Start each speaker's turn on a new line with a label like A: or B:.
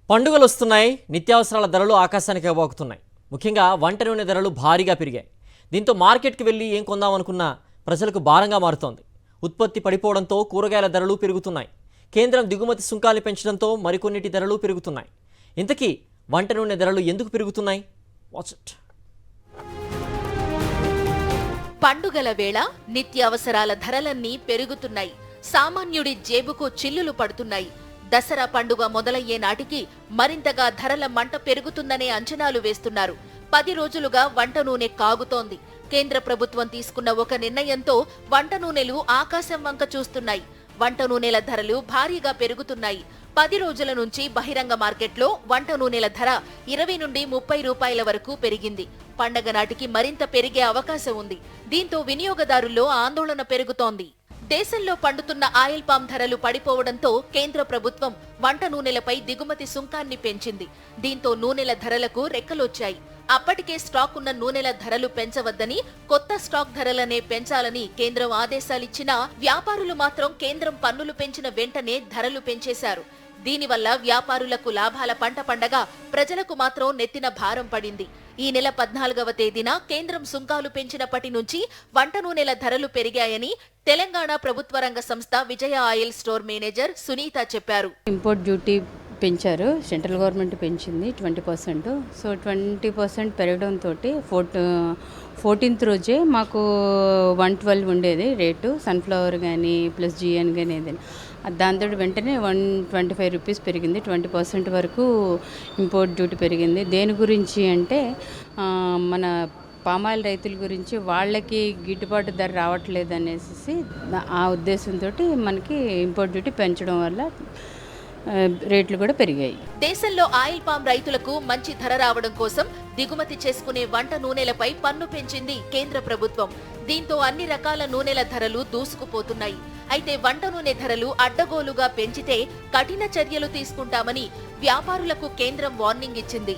A: పండుగలు వస్తున్నాయి. నిత్యావసరాల ధరలు ఆకాశానికి ఎగబాకుతున్నాయి. ముఖ్యంగా వంట నూనె ధరలు భారీగా పెరిగాయి. దీంతో మార్కెట్కి వెళ్ళి ఏం కొందామనుకున్నా ప్రజలకు భారంగా మారుతోంది. ఉత్పత్తి పడిపోవడంతో కూరగాయల ధరలు పెరుగుతున్నాయి. కేంద్రం దిగుమతి సుంకాలు పెంచడంతో మరికొన్నిటి ధరలు పెరుగుతున్నాయి. ఇంతకీ వంట నూనె ధరలు ఎందుకు పెరుగుతున్నాయి? Watch it.
B: పండుగల వేళ నిత్యావసరాల ధరలన్నీ పెరుగుతున్నాయి. సామాన్యుడి జేబుకు చిల్లులు పడుతున్నాయి. దసరా పండుగ మొదలయ్యే నాటికి మరింతగా ధరల మంట పెరుగుతుందనే అంచనాలు వేస్తున్నారు. 10 రోజులుగా వంట నూనె కాగుతోంది. కేంద్ర ప్రభుత్వం తీసుకున్న ఒక నిర్ణయంతో వంట నూనెలు ఆకాశం వంక చూస్తున్నాయి. వంట నూనెల ధరలు భారీగా పెరుగుతున్నాయి. 10 రోజుల నుంచి బహిరంగ మార్కెట్లో వంట నూనెల ధర 20 నుండి 30 రూపాయల వరకు పెరిగింది. పండగ నాటికి మరింత పెరిగే అవకాశం ఉంది. దీంతో వినియోగదారుల్లో ఆందోళన పెరుగుతోంది. దేశంలో పండుతున్న ఆయిల్ పామ్ ధరలు పడిపోవడంతో కేంద్ర ప్రభుత్వం వంట నూనెలపై దిగుమతి సుంకాన్ని పెంచింది. దీంతో నూనెల ధరలకు రెక్కలొచ్చాయి. అప్పటికే స్టాక్ ఉన్న నూనెల ధరలు పెంచవద్దని, కొత్త స్టాక్ ధరలనే పెంచాలని కేంద్రం ఆదేశాలిచ్చినా వ్యాపారులు మాత్రం కేంద్రం పన్నులు పెంచిన వెంటనే ధరలు పెంచేశారు. దీనివల్ల వ్యాపారులకు లాభాల పంట పండగా ప్రజలకు మాత్రం నెత్తిన భారం పడింది. ఈ నెల 14వ తేదీన కేంద్రం సుంకాలు పెంచినప్పటి నుంచి వంట నూనెల ధరలు పెరిగాయని తెలంగాణ ప్రభుత్వ రంగ సంస్థ విజయ ఆయిల్ స్టోర్ మేనేజర్ సునీత చెప్పారు.
C: ఇంపోర్ట్ డ్యూటీ పెంచారు, సెంట్రల్ గవర్నమెంట్ పెంచింది 20%. సో 20% పెరగడంతో 14th రోజే మాకు 112 ఉండేది రేటు, సన్ఫ్లవర్ కానీ ప్లస్ జిఎన్ కానీ ఏదైనా. దాంతో వెంటనే 125 రూపీస్ పెరిగింది. 20% వరకు ఇంపోర్ట్ డ్యూటీ పెరిగింది. దేని గురించి అంటే మన పామాయిల్ రైతుల గురించి, వాళ్ళకి గిట్టుబాటు ధర రావట్లేదు అనేసి ఆ ఉద్దేశంతో మనకి ఇంపోర్ట్ డ్యూటీ పెంచడం వల్ల రేట్లు కూడా పెరిగాయి.
B: దేశంలో ఆయిల్ పామ్ రైతులకు మంచి ధర రావడం కోసం దిగుమతి చేసుకునే వంట నూనెలపై పన్ను పెంచింది కేంద్ర ప్రభుత్వం. దీంతో అన్ని రకాల నూనెల ధరలు దూసుకుపోతున్నాయి. అయితే వంట నూనె ధరలు అడ్డగోలుగా పెంచితే కఠిన చర్యలు తీసుకుంటామని వ్యాపారులకు కేంద్రం వార్నింగ్ ఇచ్చింది.